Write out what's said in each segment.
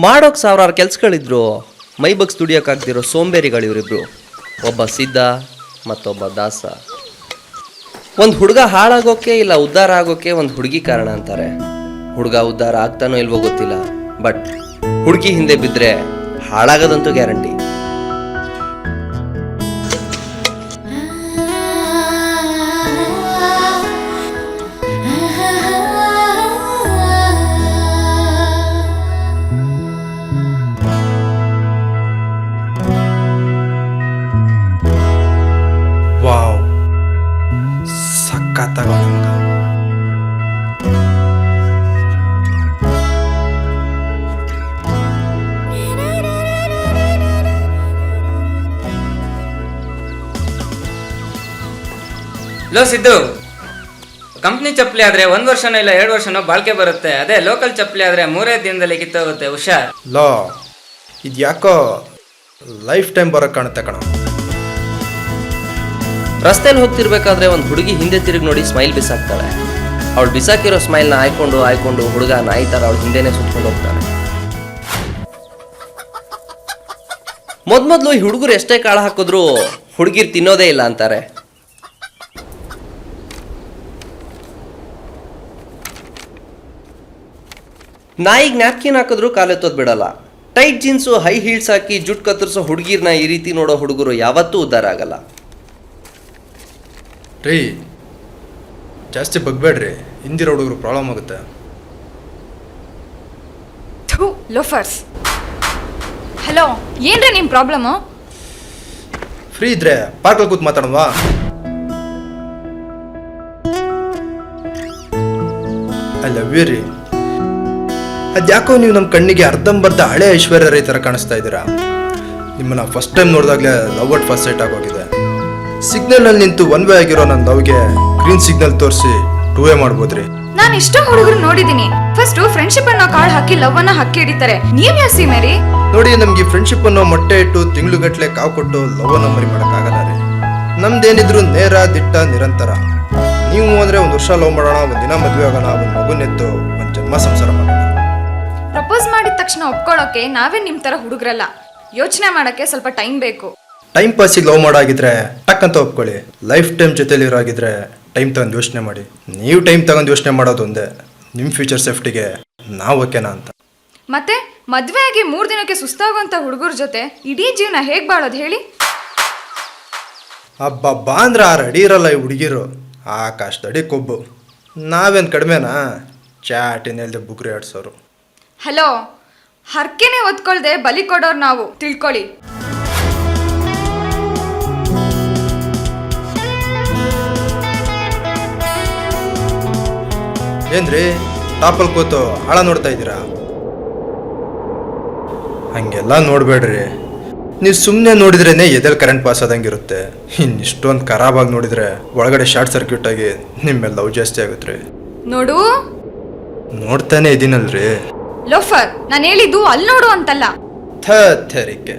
ಮಾಡೋಕೆ ಸಾವಿರಾರು ಕೆಲ್ಸಗಳಿದ್ರು, ಮೈ ಬಗ್ಸ್ ದುಡಿಯೋಕ್ಕಾಗ್ದಿರೋ ಸೋಂಬೇರಿಗಳು ಇವರಿಬ್ರು. ಒಬ್ಬ ಸಿದ್ಧ ಮತ್ತೊಬ್ಬ ದಾಸ. ಒಂದು ಹುಡುಗ ಹಾಳಾಗೋಕೆ ಇಲ್ಲ ಉದ್ಧಾರ ಆಗೋಕೆ ಒಂದು ಹುಡುಗಿ ಕಾರಣ ಅಂತಾರೆ. ಹುಡುಗ ಉದ್ಧಾರ ಆಗ್ತಾನೋ ಇಲ್ವೋ ಗೊತ್ತಿಲ್ಲ, ಬಟ್ ಹುಡುಗಿ ಹಿಂದೆ ಬಿದ್ದರೆ ಹಾಳಾಗೋದಂತೂ ಗ್ಯಾರಂಟಿ. ವಾವ್, ಸಖತ್ತಾಗ ನಮ್ಗ. ಲೋ ಸಿದ್ದು, ಕಂಪ್ನಿ ಚಪ್ಪಲಿ ಆದ್ರೆ 1 ವರ್ಷನೋ ಇಲ್ಲ 2 ವರ್ಷನೋ ಬಾಳ್ಕೆ ಬರುತ್ತೆ. ಅದೇ ಲೋಕಲ್ ಚಪ್ಪಲಿ ಆದ್ರೆ 3 ದಿನದಲ್ಲಿ ಕಿತ್ತೋಗುತ್ತೆ. ಹುಷಾರ್. ಲೋ, ಇದು ಯಾಕೋ ಲೈಫ್ ಟೈಮ್ ಬರೋಕೆ ಕಾಣುತ್ತೆ ಕಣ. ರಸ್ತೆಯಲ್ಲಿ ಹೋಗ್ತಿರ್ಬೇಕಾದ್ರೆ ಒಂದು ಹುಡುಗಿ ಹಿಂದೆ ತಿರುಗಿ ನೋಡಿ ಸ್ಮೈಲ್ ಬಿಸಾಕ್ತಾಳೆ. ಅವಳು ಬಿಸಾಕಿರೋ ಸ್ಮೈಲ್ನ ಆಯ್ಕೊಂಡು ಹುಡುಗ ನಾಯಿ ಥರ ಅವಳು ಹಿಂದೆನೇ ಸುತ್ಕೊಂಡು ಹೋಗ್ತಾನೆ. ಮೊದಲು ಈ ಹುಡುಗರು ಎಷ್ಟೇ ಕಾಳು ಹಾಕಿದ್ರು ಹುಡುಗಿರು ತಿನ್ನೋದೇ ಇಲ್ಲ ಅಂತಾರೆ. ನಾಯಿಗೆ ನ್ಯಾಪ್ಕಿನ್ ಹಾಕಿದ್ರು ಕಾಲೆತ್ತೋದು ಬಿಡಲ್ಲ. ಟೈಟ್ ಜೀನ್ಸು ಹೈ ಹೀಲ್ಸ್ ಹಾಕಿ ಜುಟ್ ಕತ್ತರಿಸೋ ಹುಡುಗಿರ್ನ ಈ ರೀತಿ ನೋಡೋ ಹುಡುಗರು ಯಾವತ್ತೂ ಉದ್ಧಾರ ಆಗಲ್ಲ. ರೀ, ಜಾಸ್ತಿ ಬಗ್ಬೇಡ್ರಿ, ಹಿಂದಿರೋ ಹುಡುಗರು ಪ್ರಾಬ್ಲಮ್ ಆಗುತ್ತೆ. ಲೋಫರ್ಸ್. ಹಲೋ, ಏನ್ರಿ ನಿಮ್ಮ ಪ್ರಾಬ್ಲಮ್ಮು? ಫ್ರೀ ಇದ್ರೆ ಪಾರ್ಕಲ್ಲಿ ಕೂತ್ ಮಾತಾಡೋಣವಾ? ಐ ಲವ್ ಯು ರೀ. ಅದ್ಯಾಕೋ ನೀವು ನಮ್ಮ ಕಣ್ಣಿಗೆ ಅರ್ಧಂಬರ್ಧ ಹಳೆ ಐಶ್ವರ್ಯ ರೈ ಥರ ಕಾಣಿಸ್ತಾ ಇದ್ದೀರಾ. ನಿಮ್ಮನ್ನ ಫಸ್ಟ್ ಟೈಮ್ ನೋಡಿದಾಗಲೇ ಲವ್ ಅಟ್ ಫಸ್ಟ್ ಸೈಟ್ ಆಗೋಗಿದೆ. ಸಿಗ್ನಲ್ನಲ್ಲಿ ನಿಂತು 1 ವೇ ಆಗಿರೋ ನನ್ನ ಲವ್ಗೆ ಗ್ರೀನ್ ಸಿಗ್ನಲ್ ತೋರಿಸಿ 2 ವೇ ಮಾಡ್ಬೋದ್ರಿ. ನಾನು ಇಷ್ಟೋ ಹುಡುಗರು ನೋಡಿದೀನಿ. ಫಸ್ಟ್ ಫ್ರೆಂಡ್ಶಿಪ್ ಅನ್ನೋ ಕಾಳು ಹಾಕಿ ಲವ್ ಅನ್ನ ಹಕ್ಕಿ ಹಿಡಿತಾರೆ. ನೀವ್ ಯಾಸಿ ಮೇರಿ? ನೋಡಿ, ನಮ್ಗೆ ಫ್ರೆಂಡ್ಶಿಪ್ ಅನ್ನೋ ಮೊಟ್ಟೆ ಇಟ್ಟು ತಿಂಗ್ಳುಗಟ್ಲೆ ಕಾವು ಕೊಟ್ಟು ಲವ್ ಅನ್ನ ಮರಿ ಮಾಡೋಕ್ಕಾಗಲ್ಲ ರೀ. ನಮ್ದೇನಿದ್ರು ನೇರ ದಿಟ್ಟ ನಿರಂತರ. ನೀವು ಅಂದ್ರೆ 1 ವರ್ಷ ಲವ್ ಮಾಡೋಣ, 1 ದಿನ ಮದುವೆ ಆಗೋಣ, 1 ಮಗುನೆತ್ತು 1 ಜನ್ಮ ಸಂಸಾರ ಮಾಡೋಣ. ಪ್ರಪೋಸ್ ಮಾಡಿದ ತಕ್ಷಣ ಒಪ್ಕೊಳ್ಳೋಕೆ ನಾವೇ ನಿಮ್ ತರ ಹುಡುಗರಲ್ಲ. ಯೋಚನೆ ಮಾಡಕ್ಕೆ ಸ್ವಲ್ಪ ಟೈಮ್ ಬೇಕು. ಟೈಮ್ ಪಾಸಿಗೆ ಲವ್ ಮಾಡೋಗಿದ್ರೆ ಟಕ್ ಅಂತ ಒಪ್ಕೊಳ್ಳಿ. ಲೈಫ್ ಟೈಮ್ ಜೊತೆಲಿರೋ ಆಗಿದ್ರೆ ಟೈಮ್ ತಗೊಂಡು ಯೋಚನೆ ಮಾಡಿ. ನೀವು ಟೈಮ್ ತಗೊಂಡು ಯೋಚನೆ ಮಾಡೋದು ಒಂದೇ, ನಿಮ್ಮ ಫ್ಯೂಚರ್ ಸೇಫ್ಟಿಗೆ ನಾವು ಓಕೆನಾ ಅಂತ. ಮತ್ತೆ ಮದ್ವೆ ಆಗಿ 3 ದಿನಕ್ಕೆ ಸುಸ್ತಾಗುವಂತ ಹುಡುಗರ ಜೊತೆ ಇಡೀ ಜೀವನ ಹೇಗ್ ಬಾಳೋದು ಹೇಳಿ? ಹಬ್ಬ ಅಂದ್ರೆ 6 ಅಡಿ ಇರಲ್ಲ ಈ ಹುಡುಗಿರು, ಆಕಾಶದಡಿ ಕೊಬ್ಬು. ನಾವೇನು ಕಡಿಮೆನಾ? ಚಾಟಿನಲ್ಲಿ ಬುಗ್ರಿ ಆಡ್ಸೋರು. ಹಲೋ, ಹರ್ಕೆನೆ ಒದ್ಕೊಳ್ದೆ ಬಲಿ ಕೊಡೋರು ನಾವು, ತಿಳ್ಕೊಳ್ಳಿ. ಏನ್ರಿ ಟಾಪಲ್ಲಿ ಕೂತು ಹಾಳ ನೋಡ್ತಾ ಇದ್ದೀರಾ? ಹಂಗೆಲ್ಲ ನೋಡಬೇಡ್ರಿ. ನೀವು ಸುಮ್ಮನೆ ನೋಡಿದ್ರೇ ಎದೆಲ್ ಕರೆಂಟ್ ಪಾಸ್ ಆದಂಗಿರುತ್ತೆ. ಇನ್ನಿಷ್ಟೊಂದು ಖರಾಬಾಗಿ ನೋಡಿದ್ರೆ ಒಳಗಡೆ ಶಾರ್ಟ್ ಸರ್ಕ್ಯೂಟ್ ಆಗಿ ನಿಮ್ಮ ಲವ್ ಜಾಸ್ತಿ ಆಗುತ್ತೆ ರೀ. ನೋಡು, ನೋಡ್ತಾನೆ ಇದೀನಲ್ರಿ. ಲೋಫರ್, ನಾನು ಹೇಳಿದ್ದು ಅಲ್ಲಿ ನೋಡು ಅಂತಲ್ಲ. ಥರಿಕೆ,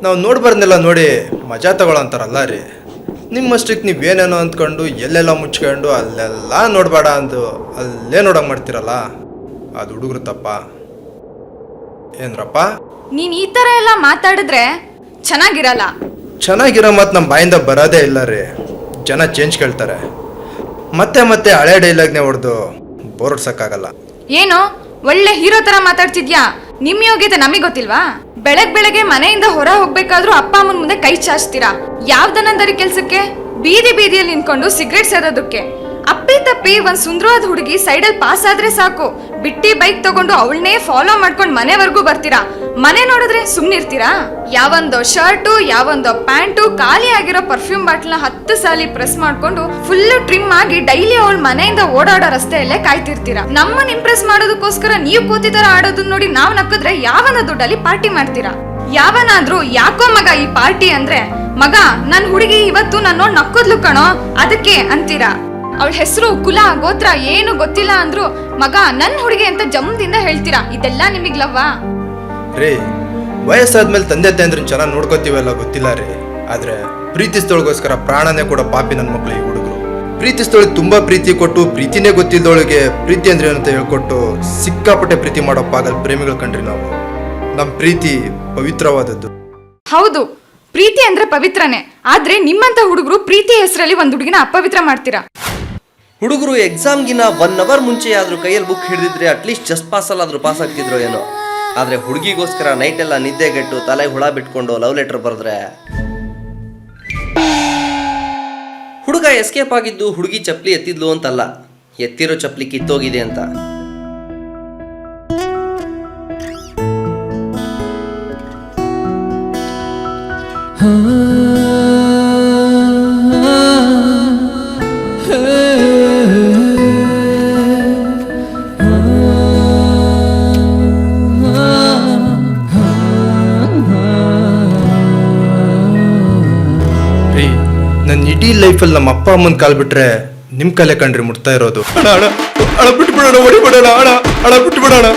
ನಾವು ನೋಡ್ಬಾರ್ದೆಲ್ಲ ನೋಡಿ ಮಜಾ ತಗೊಳ್ಳೋ ಅಂತಾರಲ್ಲ ರೀ. ನಿಮ್ಮಷ್ಟಕ್ಕೆ ನೀವೇನೇನೋ ಅಂದ್ಕೊಂಡು ಎಲ್ಲೆಲ್ಲ ಮುಚ್ಕೊಂಡು ಅಲ್ಲೆಲ್ಲ ನೋಡಬೇಡ ಅಂದು ಅಲ್ಲೇ ನೋಡಂಗೆ ಮಾಡ್ತೀರಲ್ಲ, ಅದು ಹುಡುಗರು ತಪ್ಪ ಏನ್ರಪ್ಪ? ನೀನ್ ಈ ತರ ಎಲ್ಲ ಮಾತಾಡಿದ್ರೆ ಚೆನ್ನಾಗಿರಲ್ಲ. ಚೆನ್ನಾಗಿರೋ ಮಾತು ನಮ್ಮ ಬಾಯಿಂದ ಬರೋದೇ ಇಲ್ಲ ರೀ. ಜನ ಚೇಂಜ್ ಕೇಳ್ತಾರೆ. ಮತ್ತೆ ಹಳೆ ಡೈಲಾಗ್ನೇ ಹೊಡೆದು ಬೋರ್ ಹೊಡ್ಸಕ್ಕಾಗಲ್ಲ. ಏನು ಒಳ್ಳೆ ಹೀರೋ ತರ ಮಾತಾಡ್ತಿದ್ಯಾ? ನಿಮ್ ಯೋಗ್ಯತೆ ನಮಗೆ ಗೊತ್ತಿಲ್ವಾ? ಬೆಳಗ್ಗೆ ಮನೆಯಿಂದ ಹೊರ ಹೋಗ್ಬೇಕಾದ್ರೂ ಅಪ್ಪ ಅಮ್ಮನ ಮುಂದೆ ಕೈ ಚಾಚ್ತೀರಾ. ಯಾವ್ದನ್ನಂದರಿ ಕೆಲ್ಸಕ್ಕೆ? ಬೀದಿಯಲ್ಲಿ ನಿಂತ್ಕೊಂಡು ಸಿಗರೇಟ್ ಸೇದೋದಕ್ಕೆ. ಅಪ್ಪಿ ತಪ್ಪಿ ಒಂದ್ ಸುಂದರವಾದ ಹುಡುಗಿ ಸೈಡಲ್ಲಿ ಪಾಸ್ ಆದ್ರೆ ಸಾಕು, ಬಿಟ್ಟಿ ಬೈಕ್ ತಗೊಂಡು ಅವಳನ್ನೇ ಫಾಲೋ ಮಾಡ್ಕೊಂಡು ಮನೆವರೆಗೂ ಬರ್ತೀರಾ. ಮನೆ ನೋಡಿದ್ರೆ ಸುಮ್ನಿರ್ತೀರಾ? ಯಾವೊಂದೋ ಶರ್ಟು, ಯಾವೊಂದೋ ಪ್ಯಾಂಟು, ಖಾಲಿ ಆಗಿರೋ ಪರ್ಫ್ಯೂಮ್ ಬಾಟ್ಲ್ನ 10 ಸಾಲಿ ಪ್ರೆಸ್ ಮಾಡ್ಕೊಂಡು ಫುಲ್ ಟ್ರಿಮ್ ಆಗಿ ಡೈಲಿ ಅವಳ ಮನೆಯಿಂದ ಓಡಾಡೋ ರಸ್ತೆಯಲ್ಲೇ ಕಾಯ್ತಿರ್ತೀರಾ. ನಮ್ಮನ್ನ ಇಂಪ್ರೆಸ್ ಮಾಡೋದಕ್ಕೋಸ್ಕರ ನೀವು ಕೋತಿ ತರ ಆಡೋದನ್ನ ನೋಡಿ ನಾವ್ ನಕ್ಕಿದ್ರೆ ಯಾವನ ದುಡ್ಡಲ್ಲಿ ಪಾರ್ಟಿ ಮಾಡ್ತೀರಾ? ಯಾವನಾದ್ರೂ ಯಾಕೋ ಮಗ ಈ ಪಾರ್ಟಿ ಅಂದ್ರೆ, ಮಗ ನನ್ ಹುಡುಗಿ ಇವತ್ತು ನನ್ನ ನಕ್ಕೋದ್ಲು ಕಣೋ ಅದಕ್ಕೆ ಅಂತೀರಾ. ಅವಳ ಹೆಸರು ಕುಲ ಗೋತ್ರ ಏನು ಗೊತ್ತಿಲ್ಲ ಅಂದ್ರು ಮಗ ನನ್ ಹುಡುಗಿ ಅಂತ ಜಮ್ಮದಿಂದ ಹೇಳ್ತೀರಾ. ಇದೆಲ್ಲ ನಿಮಗ್ ಲವ್ವಾ? ರೀ, ವಯಸ್ಸಾದ್ಮೇಲೆ ತಂದೆ ತಾಯಂದ್ರನ್ನ ಚೆನ್ನಾಗಿ ನೋಡ್ಕೋತೀವಲ್ಲ ಗೊತ್ತಿಲ್ಲ ರೀ. ಆದ್ರೆ ಪ್ರೀತಿಸ್ದೊಳಗೋಸ್ಕರ ಪ್ರಾಣನೇ ಕೂಡ ಪಾಪಿ ನನ್ನ ಮಕ್ಳು ಈ ಹುಡುಗರು. ಪ್ರೀತಿಸಿದವಳಿಗೆ ತುಂಬಾ ಪ್ರೀತಿ ಕೊಟ್ಟು ಪ್ರೀತಿನೇ ಗೊತ್ತಿದ್ದವಳಿಗೆ ಪ್ರೀತಿ ಅಂದ್ರೆ ಏನಂತ ಹೇಳ್ಕೊಟ್ಟು ಸಿಕ್ಕಾಪಟ್ಟೆ ಪ್ರೀತಿ ಮಾಡೋ ಪಾಗಲ್ ಪ್ರೇಮಿಗಳು ಕಂಡ್ರಿ ನಾವು. ನಮ್ಮ ಪ್ರೀತಿ ಪವಿತ್ರವಾದದ್ದು. ಹೌದು, ಪ್ರೀತಿ ಅಂದ್ರೆ ಪವಿತ್ರನೇ. ಆದ್ರೆ ನಿಮ್ಮಂತ ಹುಡುಗರು ಪ್ರೀತಿ ಹೆಸರಲ್ಲಿ ಒಂದ್ ಹುಡುಗಿನ ಅಪವಿತ್ರ ಮಾಡ್ತೀರಾ. ಹುಡುಗರು ಎಕ್ಸಾಮ್ಗಿನ 1 ಅವರ್ ಮುಂಚೆ ಆದ್ರೂ ಕೈಯಲ್ಲಿ ಬುಕ್ ಹಿಡಿದಿದ್ರೆ ಅಟ್ಲೀಸ್ಟ್ ಜಸ್ಟ್ ಪಾಸಲ್ಲಾದ್ರೂ ಪಾಸ್ ಆಗ್ತಿದ್ರು ಏನೋ. ಆದ್ರೆ ಹುಡುಗಿಗೋಸ್ಕರ ನೈಟ್ ಎಲ್ಲ ನಿದ್ದೆಗೆಟ್ಟು ತಲೆ ಹುಳ ಬಿಟ್ಕೊಂಡು ಲವ್ ಲೆಟರ್ ಬರೆದ್ರೆ ಹುಡುಗ ಎಸ್ಕೇಪ್ ಆಗಿದ್ದು ಹುಡುಗಿ ಚಪ್ಲಿ ಎತ್ತಿದ್ಲು ಅಂತಲ್ಲ, ಎತ್ತಿರೋ ಚಪ್ಲಿ ಕಿತ್ತೋಗಿದೆ ಅಂತ. ನನ್ನ ಇಡೀ ಲೈಫಲ್ಲಿ ನಮ್ಮ ಅಪ್ಪ ಅಮ್ಮನ ಕಾಲ್ ಬಿಟ್ರೆ ನಿಮ್ ಕಾಲೇ ಕಂಡ್ರಿ ಮುಟ್ತಾ ಇರೋದು. ಅಳ ಬಿಟ್ಬಿಡೋಣ, ಹೊಡಿಬಿಡೋಣ, ಅಳ ಬಿಟ್ಬಿಡೋಣ.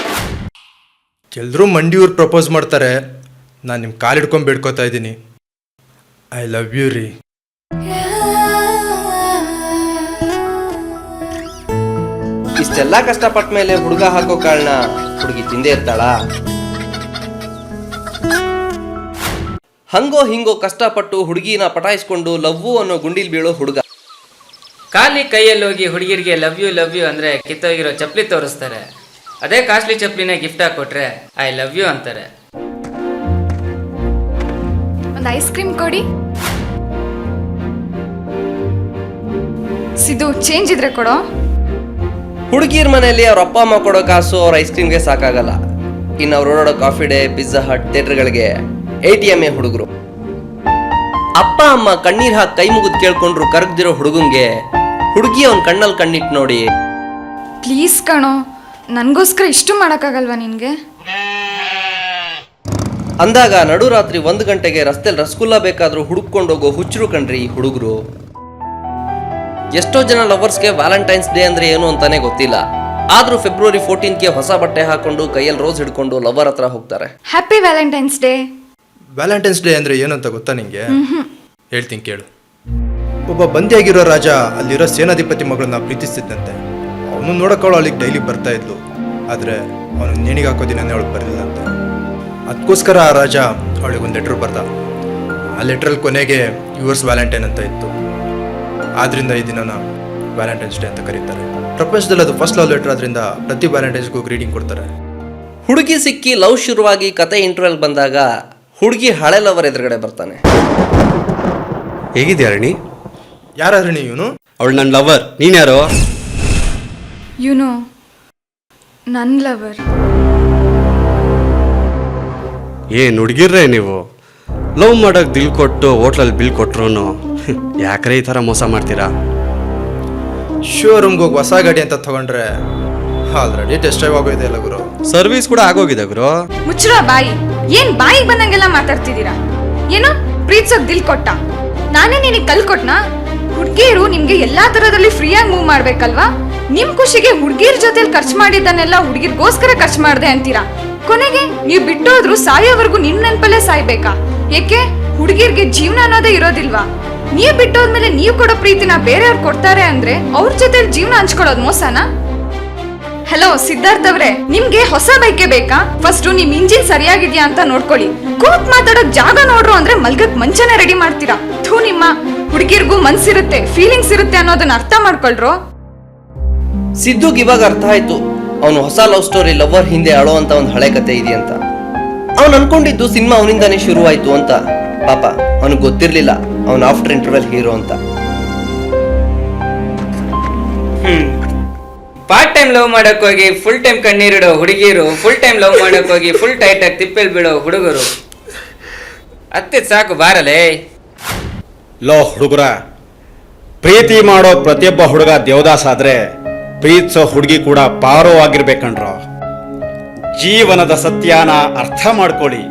ಎಲ್ರೂ ಮಂಡಿಯವ್ರು ಪ್ರಪೋಸ್ ಮಾಡ್ತಾರೆ, ನಾನು ನಿಮ್ಮ ಕಾಲ್ ಹಿಡ್ಕೊಂಡ್ ಬೇಡ್ಕೋತಾ ಇದ್ದೀನಿ. ಐ ಲವ್ ಯು ರೀ. ಇಷ್ಟೆಲ್ಲ ಕಷ್ಟಪಟ್ಟ ಮೇಲೆ ಹುಡುಗ ಹಾಕೋ ಕಾರಣ ಹುಡುಗಿ ತಿಂದೇ ಇರ್ತಾಳ? ಹಂಗೋ ಹಿಂಗೋ ಕಷ್ಟಪಟ್ಟು ಹುಡುಗಿನ ಪಟಾಯಿಸ್ಕೊಂಡು ಲವ್ವು ಅನ್ನೋ ಗುಂಡಿಲ್ ಬೀಳೋ ಹುಡುಗ ಖಾಲಿ ಕೈಯಲ್ಲಿ ಹೋಗಿ ಹುಡುಗಿರಿಗೆ ಲವ್ ಯು ಅಂದ್ರೆ ಕಿತ್ತೋಗಿರೋ ಚಪ್ಲಿ ತೋರಿಸ್ತಾರೆ. ಅದೇ ಕಾಸ್ಟ್ಲಿ ಚಪ್ಲಿನ ಗಿಫ್ಟ್ ಆಗಿ ಕೊಟ್ರೆ ಐ ಲವ್ ಯು ಅಂತಾರೆ. ಒಂದು ಐಸ್ ಕ್ರೀಮ್ ಕೊಡಿ. ಸಿದ್ದು, ಚೇಂಜ್ ಇದ್ರೆ ಕೊಡೋ. ಹುಡುಗಿಯರ ಮನೆಯಲ್ಲಿ ಅವ್ರ ಅಪ್ಪ ಅಮ್ಮ ಕೊಡೋ ಕಾಸು ಅವ್ರ ಐಸ್ ಕ್ರೀಮ್ಗೆ ಸಾಕಾಗಲ್ಲ. ಇನ್ನು ಅವ್ರು ಓಡಾಡೋ ಕಾಫಿ ಡೇ, ಪಿಜ್ಜಾ ಹಟ್, ಥಿಯೇಟರ್ಗಳಿಗೆ ATM ಹುಡುಗರು. ಅಪ್ಪ ಅಮ್ಮ ಕಣ್ಣೀರ್ ಹಾಕಿ ಕೈ ಮುಗಿದು ಕೇಳ್ಕೊಂಡ್ರು ಕರಗ್ದಿರೋ ಹುಡುಗಂಗೆ ಹುಡುಗಿ ಅವ್ನ ಕಣ್ಣಲ್ಲಿ ಕಣ್ಣಿಟ್ಟು ನೋಡಿ, ಪ್ಲೀಸ್ ಕಣೋ, ನನಗೋಸ್ಕರ ಇಷ್ಟು ಮಾಡೋಕ್ಕಾಗಲ್ವಾ ನಿನಗೆ ಅಂದಾಗ ನಡು ರಾತ್ರಿ 1 ಗಂಟೆಗೆ ರಸ್ತೆಲಿ ರಸಗುಲ್ಲ ಬೇಕಾದ್ರೂ ಹುಡುಕೊಂಡೋಗೋ ಹುಚ್ಚರು ಕಣ್ರಿ ಈ ಹುಡುಗರು. ಎಷ್ಟೋ ಜನ ಲವರ್ಸ್ಗೆ ವ್ಯಾಲೆಂಟೈನ್ಸ್ ಡೇ ಅಂದ್ರೆ ಏನು ಅಂತಾನೆ ಗೊತ್ತಿಲ್ಲ. ಆದ್ರೂ ಫೆಬ್ರವರಿ 14ಗೆ ಹೊಸ ಬಟ್ಟೆ ಹಾಕೊಂಡು ಕೈಯಲ್ಲಿ ರೋಸ್ ಹಿಡ್ಕೊಂಡು ಲವರ್ ಹತ್ರ ಹೋಗ್ತಾರೆ. Happy Valentine's day. Valentine's day ಅಂದ್ರೆ ಏನು ಅಂತ ಗೊತ್ತಾ ನಿಂಗೆ? ಹೇಳ್ತೀನಿ ಕೇಳು. ಒಬ್ಬ ಬಂದಿಯಾಗಿರೋ ರಾಜ ಅಲ್ಲಿರೋ ಸೇನಾಧಿಪತಿ ಮಗಳನ್ನ ಪ್ರೀತಿಸ್ತಿದ್ದಂತೆ. ಅವನು ನೋಡೋಕ್ಕವಳು ಅಲ್ಲಿಗೆ ಡೈಲಿ ಬರ್ತಾ ಇದ್ಲು. ಆದ್ರೆ ಅವನು ನೇಣಿಗೆ ಹಾಕೋ ದಿನನೇ ಅವಳು ಬರಲಿಲ್ಲ ಅಂತ. ಅದಕ್ಕೋಸ್ಕರ ಆ ರಾಜ ಅವಳಿಗೆ ಒಂದು ಲೆಟ್ರ್ ಬರ್ದ. ಆ ಲೆಟ್ರಲ್ಲಿ ಕೊನೆಗೆ ಯುವರ್ಸ್ ವ್ಯಾಲೆಂಟೈನ್ ಅಂತ ಇತ್ತು. ಆದ್ರಿಂದ ಈ ದಿನನ ವ್ಯಾಲೆಂಟೈನ್ಸ್ ಡೇ ಅಂತ ಕರೀತಾರೆ. ಪ್ರಪಂಚದಲ್ಲಿ ಅದು ಫಸ್ಟ್ ಲವ್ ಲೆಟರ್ ಆದ್ರಿಂದ ಪ್ರತಿ ವ್ಯಾಲೆಂಟೈನ್ಸ್ಗೂ ಗ್ರೀಟಿಂಗ್ ಕೊಡ್ತಾರೆ. ಹುಡುಗಿ ಸಿಕ್ಕಿ ಲವ್ ಶುರುವಾಗಿ ಕತೆ ಇಂಟರ್ವ್ಯೂಲ್ ಬಂದಾಗ ಹುಡುಗಿ ಹಳೆ ಲವರ್ ಎದುರುಗಡೆ ಬರ್ತಾನೆ. ಹೇಗಿದ್ಯಾ ಅರಣಿ? ಯಾರಾದ್ರೂ ಇವನು? ಅವಳು ನನ್ನ ಲವರ್. ನೀನ್ಯಾರೋ? ಯುನೋ, ನನ್ನ ಲವರ್. ಏನು ಹುಡುಗಿರ್ರೆ ನೀವು? ಲವ್ ಮಾಡೋಕೆ ದಿಲ್ ಕೊಟ್ಟು ಹೋಟ್ಲಲ್ಲಿ ಬಿಲ್ ಕೊಟ್ರು ಯಾಕ್ರೆ ಈ ಥರ ಮೋಸ ಮಾಡ್ತೀರಾ? ಶೋರೂಮ್ಗೆ ಹೋಗಿ ಹೊಸ ಗಾಡಿ ಅಂತ ತಗೊಂಡ್ರೆ ಆಲ್ರೆಡಿ ಟೆಸ್ಟ್ ಡ್ರೈವ್ ಆಗೋಇದೆ ಅಲ್ಲ ಗುರು. ಸರ್ವಿಸ್ ಕೂಡ ಆಗೋಗಿದೆ ಗುರು. ಮುಚ್ಚರೋ ಬಾಯಿ. ಏನ್ ಬಾಯಿಗೆ ಬಂದಂಗೆಲ್ಲ ಮಾತಾಡ್ತಿದ್ದೀರಾ? ಏನು ಪ್ರೀತ್ಸೋಕ್ ದಿಲ್ ಕೊಟ್ಟ? ನಾನೇ ನಿನಗೆ ಕಲ್ ಕೊಟ್ನಾ? ಹುಡ್ಗಿರು ನಿಮ್ಗೆ ಎಲ್ಲಾ ತರದಲ್ಲಿ ಫ್ರೀಯಾಗಿ ಮೂವ್ ಮಾಡ್ಬೇಕಲ್ವಾ? ನಿಮ್ ಖುಷಿಗೆ ಹುಡ್ಗಿರ್ ಜೊತೆಲಿ ಖರ್ಚು ಮಾಡಿದ್ದನ್ನೆಲ್ಲ ಹುಡ್ಗಿರ್ಗೋಸ್ಕರ ಖರ್ಚು ಮಾಡ್ದೆ ಅಂತೀರಾ. ಕೊನೆಗೆ ನೀವ್ ಬಿಟ್ಟೋದ್ರು ಸಾಯೋವರೆಗೂ ನಿಮ್ ನೆನ್ಪಲ್ಲೇ ಸಾಯ್ಬೇಕಾ? ಏಕೆ? ಹುಡ್ಗಿರ್ಗೆ ಜೀವನ ಅನ್ನೋದೇ ಇರೋದಿಲ್ವಾ? ನೀವ್ ಬಿಟ್ಟೋದ್ಮೇಲೆ ನೀವ್ ಕೊಡೋ ಪ್ರೀತಿನ ಬೇರೆಯವ್ರು ಕೊಡ್ತಾರೆ ಅಂದ್ರೆ ಅವ್ರ ಜೊತೆಲಿ ಜೀವನ ಹಂಚ್ಕೊಳ್ಳೋದು ಮೋಸನಾ? ಹಲೋ ಸಿದ್ಧಾರ್ಥ್ ಅವ್ರೆ, ನಿಮ್ಗೆ ಹೊಸ ಬೈಕೆ ಬೇಕಾ? ಫಸ್ಟ್ ನಿಮ್ ಇಂಜಿನ್ ಸರಿಯಾಗಿದ್ಯಾ ಅಂತ ನೋಡ್ಕೊಳ್ಳಿ. ಕೂತ್ ಮಾತಾಡೋಕ್ ಜಾಗ ನೋಡ್ರು ಅಂದ್ರೆ ಮಲ್ಗಕ್ ಮಂಚನೆ ರೆಡಿ ಮಾಡ್ತೀರಾ. ಥೂ, ನಿಮ್ಮ ಹುಡುಗಿರ್ಗೂ ಮನ್ಸಿರುತ್ತೆ, ಫೀಲಿಂಗ್ಸ್ ಇರುತ್ತೆ ಅನ್ನೋದನ್ನ ಅರ್ಥ ಮಾಡ್ಕೊಳ್ರು. ಸಿದ್ದುಗ್ ಇವಾಗ ಅರ್ಥ ಆಯ್ತು ಅವನು ಹೊಸ ಲವ್ ಸ್ಟೋರಿ ಲವರ್ ಹಿಂದೆ ಅಳೋ ಅಂತ ಒಂದು ಹಳೆ ಕತೆ ಇದೆಯಂತ. ಅವನು ಅನ್ಕೊಂಡಿದ್ದು ಸಿನಿಮಾ ಅವನಿಂದಾನೇ ಶುರುವಾಯ್ತು ಅಂತ. ಪಾಪ ಅವನಿಗೆ ಗೊತ್ತಿರ್ಲಿಲ್ಲ ಅವನು ಆಫ್ಟರ್ ಇಂಟರ್ವೆಲ್ ಹೀರೋ ಅಂತ. ಪಾರ್ಟ್ ಟೈಮ್ ಲವ್ ಮಾಡಕ್ ಹೋಗಿ ಫುಲ್ ಟೈಮ್ ಕಣ್ಣೀರಿಡೋ ಹುಡುಗಿರು, ಫುಲ್ ಟೈಮ್ ಲವ್ ಮಾಡಕ್ ಹೋಗಿ ಫುಲ್ ಟೈಟ್ ಆಗಿ ತಿಪ್ಪೆಲ್ ಬೀಳೋ ಹುಡುಗರು. ಅತ್ತೆ ಸಾಕು ಬಾರಲೇ. ಲೋ ಹುಡುಗರ, ಪ್ರೀತಿ ಮಾಡೋ ಪ್ರತಿಯೊಬ್ಬ ಹುಡುಗ ದೇವದಾಸ್ ಆದ್ರೆ ಪ್ರೀತಿಸೋ ಹುಡುಗಿ ಕೂಡ ಪಾರೋ ಆಗಿರ್ಬೇಕಣ್ರ. ಜೀವನದ ಸತ್ಯನ ಅರ್ಥ ಮಾಡ್ಕೊಳ್ಳಿ.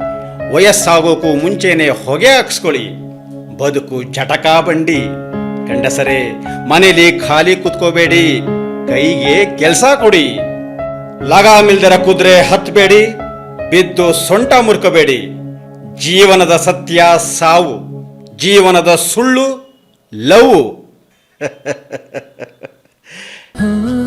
ವಯಸ್ಸಾಗೋಕ್ಕೂ ಮುಂಚೆನೆ ಹೊಗೆ ಹಾಕ್ಸ್ಕೊಳ್ಳಿ. ಬದುಕು ಜಟಕಾ ಬಂಡಿ. ಗಂಡಸರೇ, ಮನೇಲಿ ಖಾಲಿ ಕುತ್ಕೋಬೇಡಿ, ಕೈಗೆ ಕೆಲಸ ಕೊಡಿ. ಲಗಾಮಿಲ್ದರ ಕುದುರೆ ಹತ್ಬೇಡಿ, ಬಿದ್ದು ಸೊಂಟ ಮುರ್ಕೋಬೇಡಿ. ಜೀವನದ ಸತ್ಯ ಸಾವು, ಜೀವನದ ಸುಳ್ಳು ಲವ್. Oh